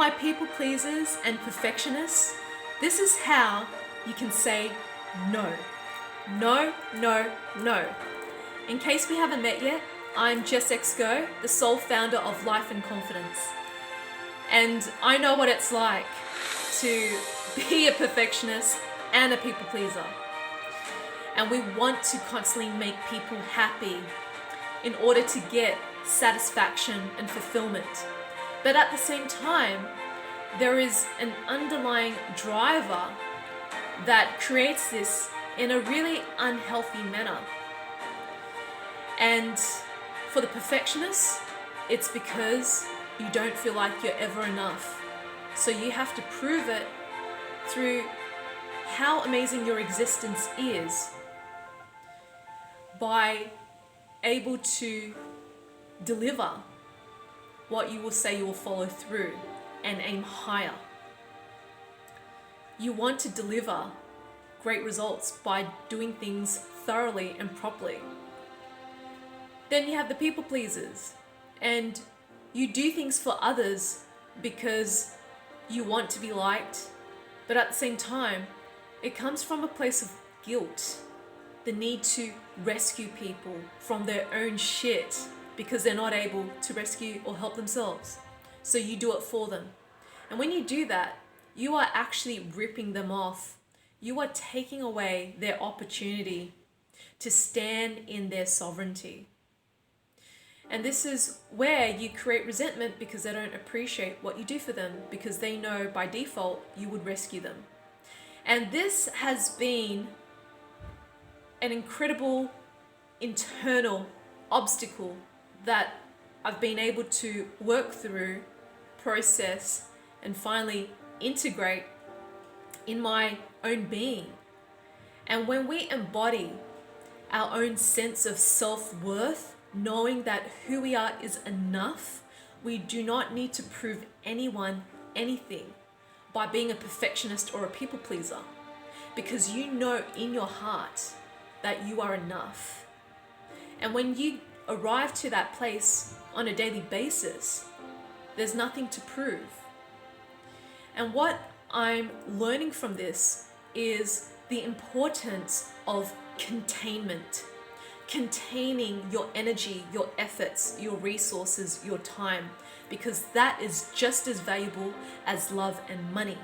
my people pleasers and perfectionists, this is how you can say no. No, no, no. In case we haven't met yet, I'm Jessxgoh, the sole founder of Life and Confidence. And I know what it's like to be a perfectionist and a people pleaser. And we want to constantly make people happy in order to get satisfaction and fulfillment. But at the same time, there is an underlying driver that creates this in a really unhealthy manner. And for the perfectionists, it's because you don't feel like you're ever enough. So you have to prove it through how amazing your existence is by able to deliver what you will say you will follow through and aim higher. You want to deliver great results by doing things thoroughly and properly. Then you have the people pleasers, and you do things for others because you want to be liked, but at the same time, it comes from a place of guilt, the need to rescue people from their own shit because they're not able to rescue or help themselves. So you do it for them. And when you do that, you are actually ripping them off. You are taking away their opportunity to stand in their sovereignty. And this is where you create resentment because they don't appreciate what you do for them, because they know by default you would rescue them. And this has been an incredible internal obstacle that I've been able to work through, process, and finally integrate in my own being. And when we embody our own sense of self-worth, knowing that who we are is enough, we do not need to prove anyone anything by being a perfectionist or a people pleaser, because you know in your heart that you are enough. And when you arrive to that place on a daily basis, there's nothing to prove. And what I'm learning from this is the importance of containment. Containing your energy, your efforts, your resources, your time, because that is just as valuable as love and money.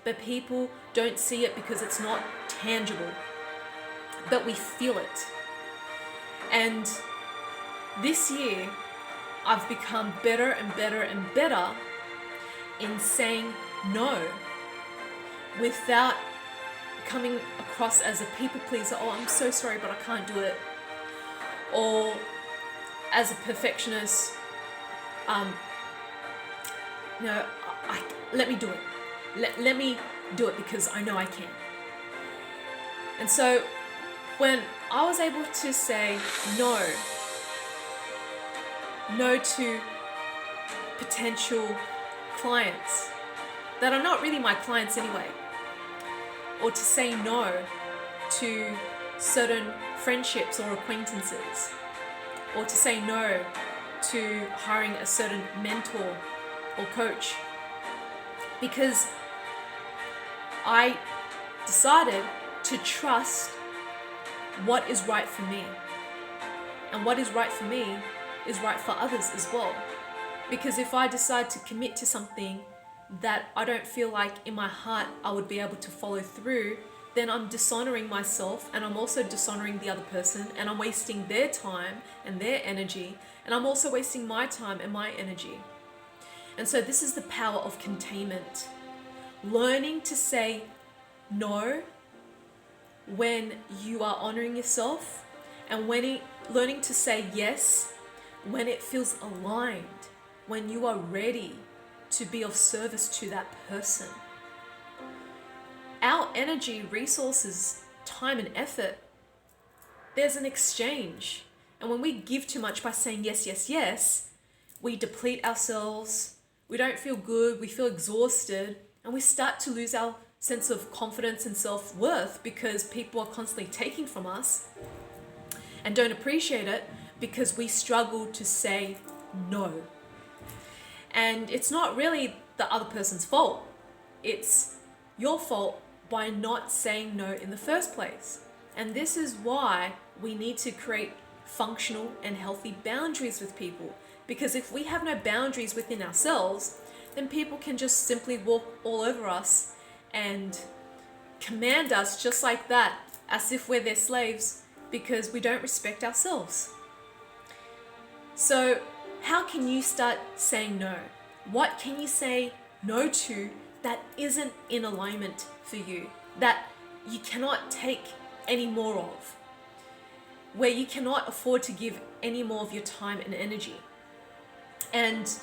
But people don't see it because it's not tangible, but we feel it. And this year, I've become better and better and better in saying no without coming across as a people pleaser. Oh, I'm so sorry, but I can't do it. Or as a perfectionist, no, let me do it. Let me do it because I know I can. And so when I was able to say no to potential clients that are not really my clients anyway, or to say no to certain friendships or acquaintances, or to say no to hiring a certain mentor or coach, because I decided to trust what is right for me. And what is right for me is right for others as well. Because if I decide to commit to something that I don't feel like in my heart I would be able to follow through, then I'm dishonoring myself, and I'm also dishonoring the other person, and I'm wasting their time and their energy, and I'm also wasting my time and my energy. And so this is the power of containment. Learning to say no when you are honoring yourself, and learning to say yes when it feels aligned, when you are ready to be of service to that person. Our energy, resources, time and effort, there's an exchange. And when we give too much by saying yes, yes, yes, we deplete ourselves, we don't feel good, we feel exhausted, and we start to lose our sense of confidence and self-worth because people are constantly taking from us and don't appreciate it because we struggle to say no. And it's not really the other person's fault. It's your fault by not saying no in the first place. And this is why we need to create functional and healthy boundaries with people. Because if we have no boundaries within ourselves, then people can just simply walk all over us and command us just like that, as if we're their slaves, because we don't respect ourselves. So how can you start saying no? What can you say no to that isn't in alignment for you, that you cannot take any more of, where you cannot afford to give any more of your time and energy? And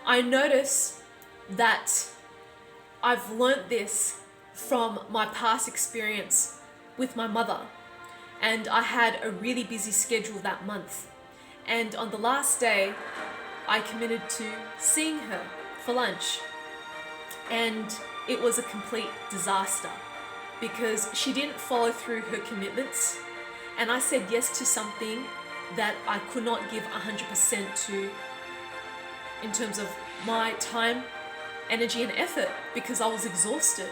I notice that I've learnt this from my past experience with my mother. And I had a really busy schedule that month. And on the last day, I committed to seeing her for lunch. And it was a complete disaster because she didn't follow through her commitments. And I said yes to something that I could not give 100% to in terms of my time, energy, and effort because I was exhausted.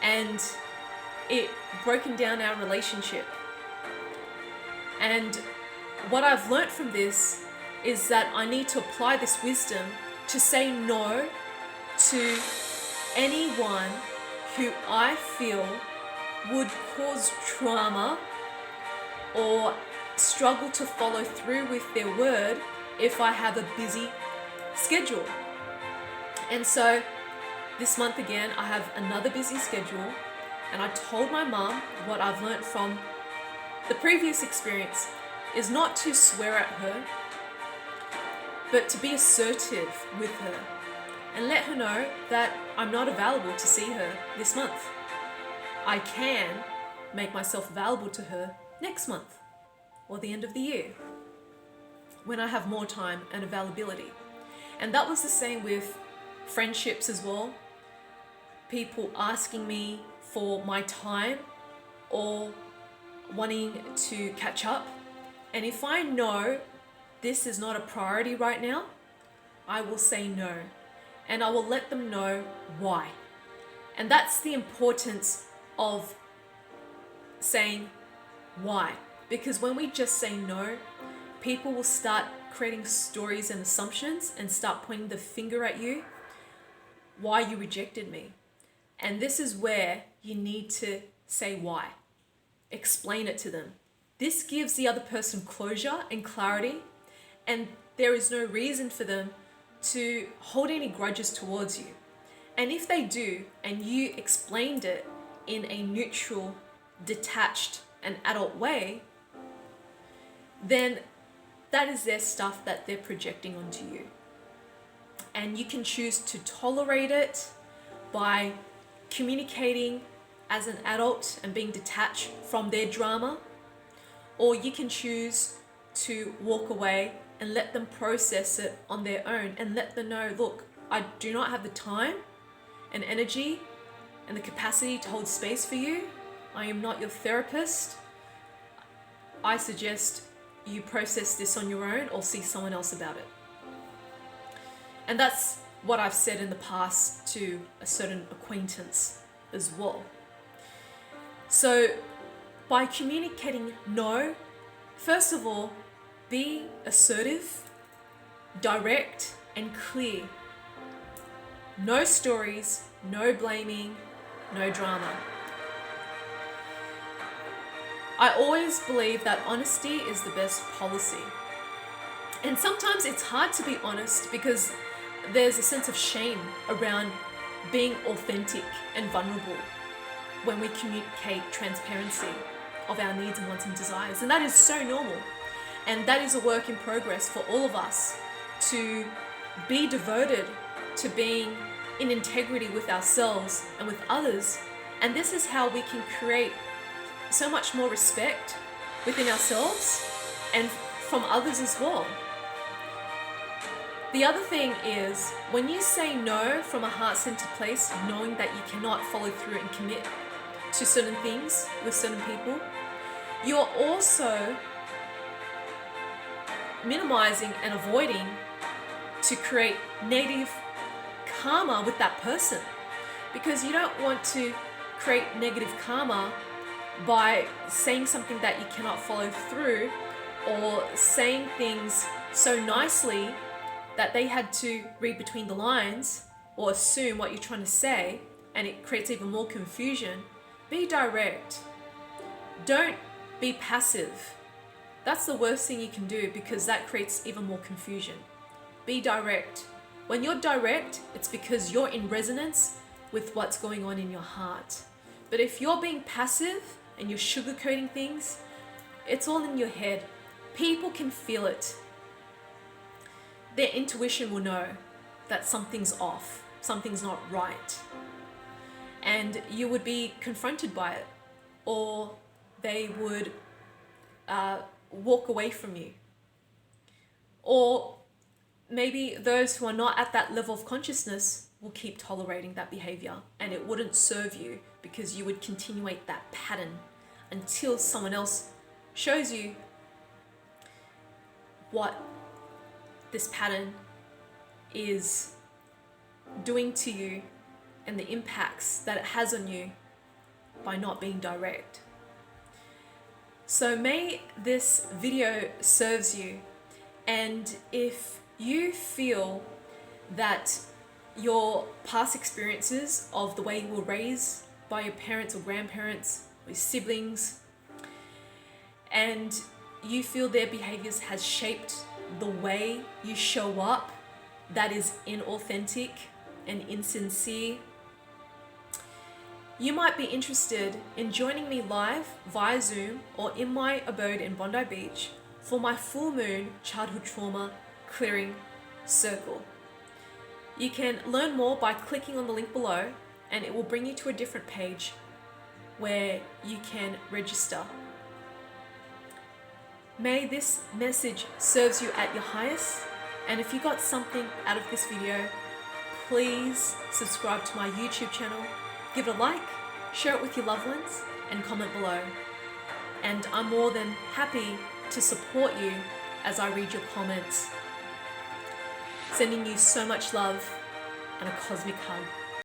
And it broken down our relationship. And what I've learnt from this is that I need to apply this wisdom to say no to anyone who I feel would cause trauma or struggle to follow through with their word if I have a busy schedule. And so this month again, I have another busy schedule, and I told my mum what I've learnt from the previous experience is not to swear at her, but to be assertive with her and let her know that I'm not available to see her this month. I can make myself available to her next month or the end of the year when I have more time and availability. And that was the same with friendships as well. People asking me for my time or wanting to catch up. And if I know this is not a priority right now, I will say no. And I will let them know why. And that's the importance of saying why. Because when we just say no, people will start creating stories and assumptions and start pointing the finger at you why you rejected me. And this is where you need to say why. Explain it to them. This gives the other person closure and clarity, and there is no reason for them to hold any grudges towards you. And if they do, and you explained it in a neutral, detached, and adult way, then that is their stuff that they're projecting onto you. And you can choose to tolerate it by communicating as an adult and being detached from their drama, or you can choose to walk away and let them process it on their own and let them know, look, I do not have the time and energy and the capacity to hold space for you. I am not your therapist. I suggest you process this on your own or see someone else about it. And that's what I've said in the past to a certain acquaintance as well. So by communicating no, first of all, be assertive, direct, and clear. No stories, no blaming, no drama. I always believe that honesty is the best policy. And sometimes it's hard to be honest because there's a sense of shame around being authentic and vulnerable when we communicate transparency of our needs and wants and desires. And that is so normal. And that is a work in progress for all of us to be devoted to being in integrity with ourselves and with others. And this is how we can create so much more respect within ourselves and from others as well. The other thing is, when you say no from a heart-centered place, knowing that you cannot follow through and commit to certain things with certain people, you're also minimizing and avoiding to create negative karma with that person, because you don't want to create negative karma by saying something that you cannot follow through, or saying things so nicely that they had to read between the lines or assume what you're trying to say, and it creates even more confusion. Be direct. Don't be passive. That's the worst thing you can do, because that creates even more confusion. Be direct. When you're direct, it's because you're in resonance with what's going on in your heart. But if you're being passive and you're sugarcoating things, it's all in your head. People can feel it. Their intuition will know that something's off, something's not right. And you would be confronted by it, or they would walk away from you. Or maybe those who are not at that level of consciousness will keep tolerating that behavior, and it wouldn't serve you, because you would continuate that pattern until someone else shows you what this pattern is doing to you and the impacts that it has on you by not being direct. So may this video serves you, and if you feel that your past experiences of the way you were raised by your parents or grandparents or your siblings, and you feel their behaviors has shaped the way you show up that is inauthentic and insincere, you might be interested in joining me live via Zoom or in my abode in Bondi Beach for my full moon childhood trauma clearing circle. You can learn more by clicking on the link below, and it will bring you to a different page where you can register. May this message serves you at your highest, and if you got something out of this video, please subscribe to my YouTube channel, give it a like, share it with your loved ones, and comment below. And I'm more than happy to support you as I read your comments. Sending you so much love and a cosmic hug.